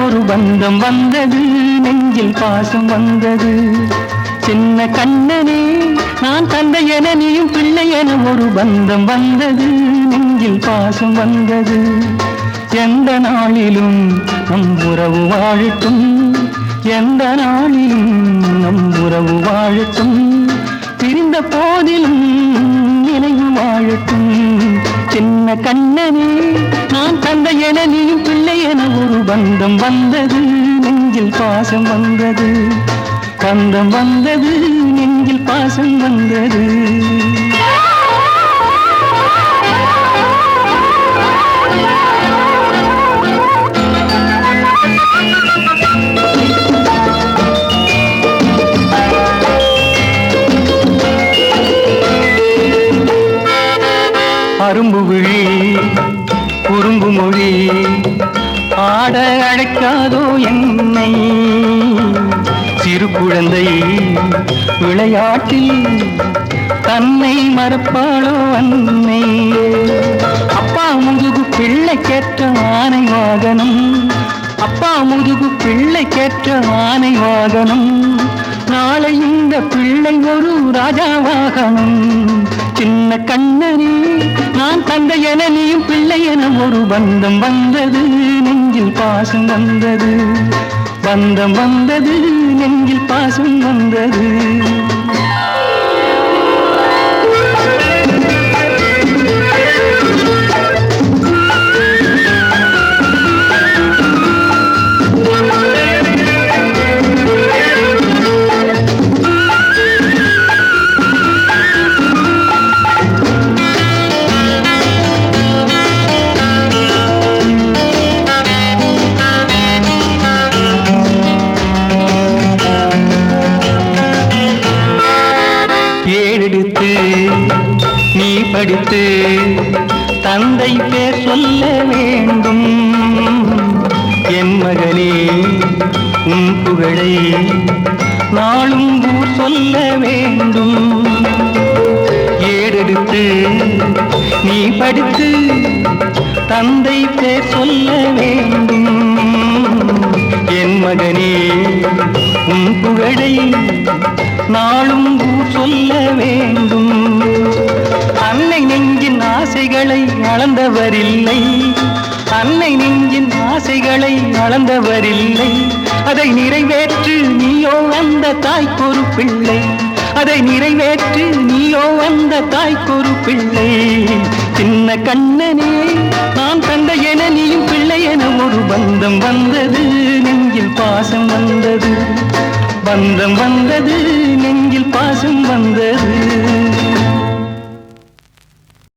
ஒரு பந்தம் வந்தது, நெஞ்சில் பாசம் வந்தது. சின்ன கண்ணனே நான் தந்தை என நீயும் பிள்ளை என ஒரு பந்தம் வந்தது, நெஞ்சில் பாசம் வந்தது. எந்த நாளிலும் நம் உறவு வாழட்டும், எந்த நாளிலும் நம் உறவு வாழட்டும். பிரிந்த போதிலும் நினைவு வாழட்டும். சின்ன கண்ணனே நான் தந்தை என நீயும் பிள்ளை என ஒரு பந்தம் வந்தது, நெஞ்சில் பாசம் வந்தது. பந்தம் வந்தது, நெஞ்சில் பாசம் வந்தது. அரும்பு விழி குறும்பு மொழி ஆட அழைக்காதோ என்னை. சிறு குழந்தை விளையாட்டில் தன்னை மறப்பாளோ அன்னை. அப்பா முதுகு பிள்ளைக்கேற்ற ஆனை வாகனம், அப்பா முதுகு பிள்ளைக்கேற்ற ஆனை வாகனம். நாளை இந்த பிள்ளை ஒரு ராஜாவாகணும். சின்ன கண்ணனே நான் தந்தை என நீயும் பிள்ளை என ஒரு பந்தம் வந்தது, நெஞ்சில் பாசம் வந்தது. பந்தம் வந்தது, நெஞ்சில் பாசம் வந்தது. ஏறெடுத்து நீ படித்து தந்தை பேர் சொல்ல வேண்டும். என் மகனே உன் புகழை நாளும் ஊர் சொல்ல வேண்டும். ஏறெடுத்து நீ படித்து தந்தை பேர் சொல்ல வேண்டும். என் மகனே உன் புகழை நாளும் ஊர் சொல்ல வேண்டும். அன்னை நெஞ்சின் ஆசைகளை அளந்தவரில்லை, அன்னை நெஞ்சின் ஆசைகளை அளந்தவரில்லை. அதை நிறைவேற்று நீயோ அந்த தாய்க்கொரு பிள்ளை, அதை நிறைவேற்று நீயோ அந்த தாய்க்கொரு பிள்ளை. சின்ன கண்ணனே நான் தந்தை என நீயும் பிள்ளை என ஒரு பந்தம் வந்தது, நெஞ்சில் பாசம் வந்தது. பந்தம் வந்தது, நெஞ்சில் பாசம் வந்தது.